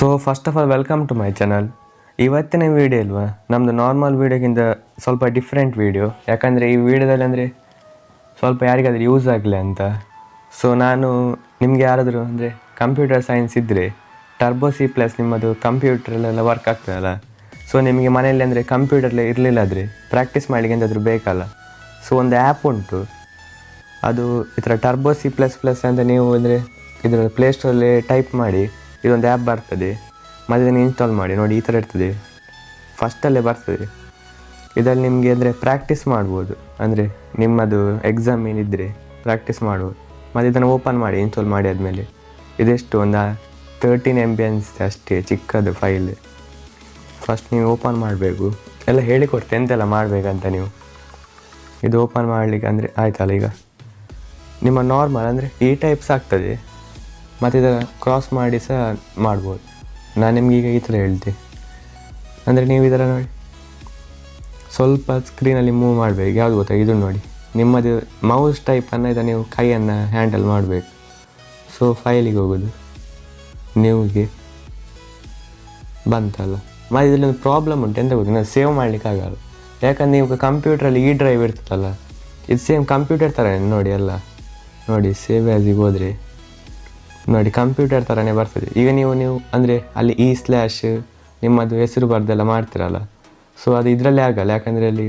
So first of all welcome to my channel. ಇವತ್ತಿನ video ಅಲ್ವಾ, ನಮ್ಮದು ನಾರ್ಮಲ್ ವೀಡಿಯೋಗಿಂತ ಸ್ವಲ್ಪ ಡಿಫ್ರೆಂಟ್ ವೀಡಿಯೋ. ಯಾಕಂದರೆ ಈ ವಿಡಿಯೋದಲ್ಲಿ ಅಂದರೆ ಸ್ವಲ್ಪ ಯಾರಿಗಾದ್ರೂ ಯೂಸ್ ಆಗಲಿ ಅಂತ. ಸೊ ನಾನು ನಿಮಗೆ ಯಾರಾದರೂ ಅಂದರೆ ಕಂಪ್ಯೂಟರ್ ಸೈನ್ಸ್ ಇದ್ದರೆ turboC+ ನಿಮ್ಮದು ಕಂಪ್ಯೂಟ್ರಲ್ಲೆಲ್ಲ ವರ್ಕ್ ಆಗ್ತದಲ್ಲ. ಸೊ ನಿಮಗೆ ಮನೆಯಲ್ಲಿ ಅಂದರೆ ಕಂಪ್ಯೂಟರ್ಲೆ ಇರಲಿಲ್ಲ ಆದರೆ ಪ್ರಾಕ್ಟೀಸ್ ಮಾಡಲಿಕ್ಕೆ ಎಂತಾದರೂ ಬೇಕಲ್ಲ. ಸೊ ಒಂದು ಆ್ಯಪ್ ಉಂಟು, ಅದು ಈ ಥರ turboC++ ಅಂತ ನೀವು ಅಂದರೆ ಇದರ ಪ್ಲೇಸ್ಟೋರಲ್ಲಿ ಟೈಪ್ ಮಾಡಿ ಇದೊಂದು ಆ್ಯಪ್ ಬರ್ತದೆ. ಮತ್ತು ಇದನ್ನು ಇನ್ಸ್ಟಾಲ್ ಮಾಡಿ ನೋಡಿ, ಈ ಥರ ಇರ್ತದೆ, ಫಸ್ಟಲ್ಲೇ ಬರ್ತದೆ. ಇದರಲ್ಲಿ ನಿಮಗೆ ಅಂದರೆ ಪ್ರಾಕ್ಟೀಸ್ ಮಾಡ್ಬೋದು, ಅಂದರೆ ನಿಮ್ಮದು ಎಕ್ಸಾಮ್ ಏನಿದ್ದರೆ ಪ್ರಾಕ್ಟೀಸ್ ಮಾಡ್ಬೋದು. ಮತ್ತು ಇದನ್ನು ಓಪನ್ ಮಾಡಿ ಇನ್ಸ್ಟಾಲ್ ಮಾಡಿ ಆದಮೇಲೆ ಇದೆಷ್ಟು ಒಂದು 13 MB ಅಷ್ಟೇ, ಚಿಕ್ಕದು ಫೈಲ್. ಫಸ್ಟ್ ನೀವು ಓಪನ್ ಮಾಡಬೇಕು, ಎಲ್ಲ ಹೇಳಿಕೊಡ್ತೆ ಎಂತೆಲ್ಲ ಮಾಡಬೇಕಂತ. ನೀವು ಇದು ಓಪನ್ ಮಾಡಲಿಕ್ಕೆ ಅಂದರೆ ಆಯ್ತಲ್ಲ, ಈಗ ನಿಮ್ಮ ನಾರ್ಮಲ್ ಅಂದರೆ ಈ ಟೈಪ್ಸ್ ಆಗ್ತದೆ. ಮತ್ತು ಇದರ ಕ್ರಾಸ್ ಮಾಡಿ ಸಹ ಮಾಡ್ಬೋದು. ನಾನು ನಿಮಗೀಗ ಈ ಥರ ಹೇಳ್ತೆ, ಅಂದರೆ ನೀವು ಇದರ ನೋಡಿ ಸ್ವಲ್ಪ ಸ್ಕ್ರೀನಲ್ಲಿ ಮೂವ್ ಮಾಡಬೇಕು. ಯಾವುದು ಗೊತ್ತಾ, ಇದು ನೋಡಿ ನಿಮ್ಮದು ಮೌಸ್ ಟೈಪನ್ನು ಇದನ್ನು ನೀವು ಕೈಯನ್ನು ಹ್ಯಾಂಡಲ್ ಮಾಡಬೇಕು. ಸೊ ಫೈಲಿಗೆ ಹೋಗೋದು, ನೀವಿಗೆ ಬಂತಲ್ಲ. ಮತ್ತು ಇದರಲ್ಲಿ ಒಂದು ಪ್ರಾಬ್ಲಮ್ ಉಂಟು, ಎಂತ ಗೊತ್ತು, ನಾವು ಸೇವ್ ಮಾಡಲಿಕ್ಕಾಗಲ್ಲ. ಯಾಕಂದರೆ ನೀವು ಕಂಪ್ಯೂಟ್ರಲ್ಲಿ ಈ ಡ್ರೈವ್ ಇರ್ತದಲ್ಲ, ಇದು ಸೇಮ್ ಕಂಪ್ಯೂಟರ್ ಥರ ನೋಡಿ. ಎಲ್ಲ ನೋಡಿ ಸೇವ್ ಆ್ಯಸಿಗೆ ಹೋದರೆ ನೋಡಿ ಕಂಪ್ಯೂಟರ್ ಥರನೇ ಬರ್ತದೆ. ಈಗ ನೀವು ಅಂದರೆ ಅಲ್ಲಿ ನಿಮ್ಮದು ಹೆಸರು ಬರ್ದೆಲ್ಲ ಮಾಡ್ತೀರಲ್ಲ, ಸೊ ಅದು ಇದರಲ್ಲೇ ಆಗಲ್ಲ. ಯಾಕಂದರೆ ಅಲ್ಲಿ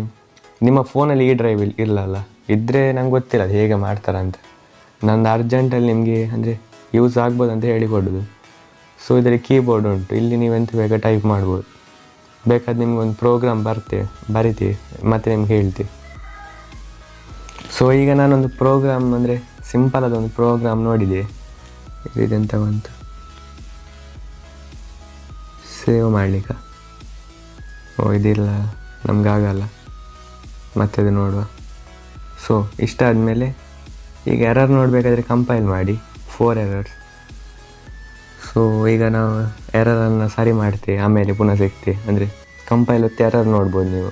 ನಿಮ್ಮ ಫೋನಲ್ಲಿ ಈ ಡ್ರೈವ್ ಇರಲ್ಲ. ಇದ್ದರೆ ನಂಗೆ ಗೊತ್ತಿಲ್ಲ ಅದು ಹೇಗೆ ಮಾಡ್ತಾರಂತ. ನಂದು ಅರ್ಜೆಂಟಲ್ಲಿ ನಿಮಗೆ ಅಂದರೆ ಯೂಸ್ ಆಗ್ಬೋದು ಅಂತ ಹೇಳಿಕೊಡೋದು. ಸೊ ಇದರಲ್ಲಿ ಕೀಬೋರ್ಡ್ ಉಂಟು, ಇಲ್ಲಿ ನೀವು ಎಂತ ಬೇಕಾ ಟೈಪ್ ಮಾಡ್ಬೋದು. ಬೇಕಾದ್ರೆ ನಿಮ್ಗೊಂದು ಪ್ರೋಗ್ರಾಮ್ ಬರಿತೀವಿ ಮತ್ತು ನಿಮ್ಗೆ ಹೇಳ್ತೀವಿ. ಸೊ ಈಗ ನಾನೊಂದು ಪ್ರೋಗ್ರಾಮ್ ಅಂದರೆ ಸಿಂಪಲ್ ಅದೊಂದು ಪ್ರೋಗ್ರಾಮ್ ನೋಡಿದೆ. ಇದೆಂತ ಬಂತು, ಸೇವ್ ಮಾಡಲಿಕ್ಕೆ. ಇದಿಲ್ಲ, ನಮಗಾಗಲ್ಲ. ಮತ್ತೆ ಅದು ನೋಡುವ. ಸೊ ಇಷ್ಟ ಆದಮೇಲೆ ಈಗ ಎರರ್ ನೋಡಬೇಕಾದ್ರೆ ಕಂಪೈಲ್ ಮಾಡಿ 4 ಎರರ್ಸ್. ಸೊ ಈಗ ನಾವು ಎರರನ್ನು ಸರಿ ಮಾಡ್ತೀವಿ, ಆಮೇಲೆ ಪುನಃ ಸಿಗ್ತೀವಿ. ಅಂದರೆ ಕಂಪೈಲ್ ಹೊತ್ತು ಎರರ್ ನೋಡ್ಬೋದು ನೀವು.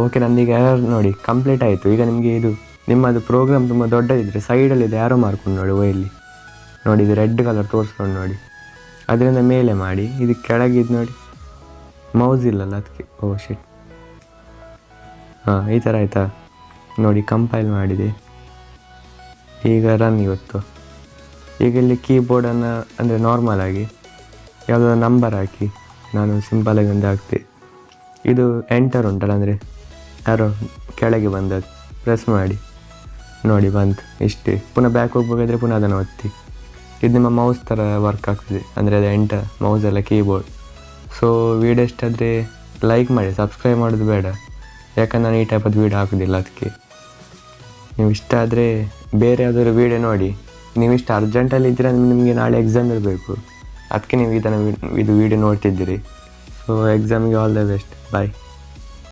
ಓಕೆ, ನಂದೀಗ ಎರರ್ ನೋಡಿ ಕಂಪ್ಲೀಟ್ ಆಯಿತು. ಈಗ ನಿಮಗೆ ಇದು ನಿಮ್ಮದು ಪ್ರೋಗ್ರಾಮ್ ತುಂಬ ದೊಡ್ಡದಿದ್ದರೆ ಸೈಡಲ್ಲಿದೆ ಯಾರೋ ಮಾಡ್ಕೊಂಡು ನೋಡಿ, ಇಲ್ಲಿ ನೋಡಿ ಇದು ರೆಡ್ ಕಲರ್ ತೋರಿಸ್ಕೊಂಡು ನೋಡಿ, ಅದರಿಂದ ಮೇಲೆ ಮಾಡಿ. ಇದು ಕೆಳಗಿದ್ದು ನೋಡಿ ಮೌಸ್ ಇಲ್ಲಲ್ಲ ಅದಕ್ಕೆ. ಶಿಟ್. ಈ ಥರ ಆಯಿತಾ ನೋಡಿ, ಕಂಪೈಲ್ ಮಾಡಿದೆ. ಈಗ ರನ್ ಇವತ್ತು. ಈಗ ಇಲ್ಲಿ ಕೀಬೋರ್ಡನ್ನು ಅಂದರೆ ನಾರ್ಮಲ್ ಆಗಿ ಯಾವುದೋ ನಂಬರ್ ಹಾಕಿ, ನಾನು ಸಿಂಪಲಾಗಿ ಒಂದು ಹಾಕ್ತೆ. ಇದು ಎಂಟರ್ ಉಂಟಲ್ಲ, ಅಂದರೆ ಯಾರೋ ಕೆಳಗೆ ಬಂದದ್ದು ಪ್ರೆಸ್ ಮಾಡಿ ನೋಡಿ ಬಂತು, ಇಷ್ಟೇ. ಪುನಃ ಬ್ಯಾಕ್ ಹೋಗ್ಬೇಕಾದ್ರೆ ಪುನಃ ಅದನ್ನು ಒತ್ತಿ. ಇದು ನಿಮ್ಮ ಮೌಸ್ ಥರ ವರ್ಕ್ ಆಗ್ತದೆ, ಅಂದರೆ ಅದು ಎಂಟರ್ ಮೌಸೆಲ್ಲ ಕೀಬೋರ್ಡ್. ಸೊ ವೀಡಿಯೋ ಇಷ್ಟಾದರೆ ಲೈಕ್ ಮಾಡಿ, ಸಬ್ಸ್ಕ್ರೈಬ್ ಮಾಡೋದು ಬೇಡ, ಯಾಕಂದ್ರೆ ನಾನು ಈ ಟೈಪದ್ದು ವೀಡಿಯೋ ಹಾಕೋದಿಲ್ಲ. ಅದಕ್ಕೆ ನೀವು ಇಷ್ಟ ಆದರೆ ಬೇರೆ ಯಾವುದಾದ್ರು ವೀಡಿಯೋ ನೋಡಿ. ನೀವು ಇಷ್ಟು ಅರ್ಜೆಂಟಲ್ಲಿ ಇದ್ದೀರ, ನಿಮಗೆ ನಾಳೆ ಎಕ್ಸಾಮ್ ಇರಬೇಕು, ಅದಕ್ಕೆ ನೀವು ಇದು ವೀಡಿಯೋ ನೋಡ್ತಿದ್ದೀರಿ. ಸೊ ಎಕ್ಸಾಮಿಗೆ ಆಲ್ ದ ಬೆಸ್ಟ್, ಬಾಯ್.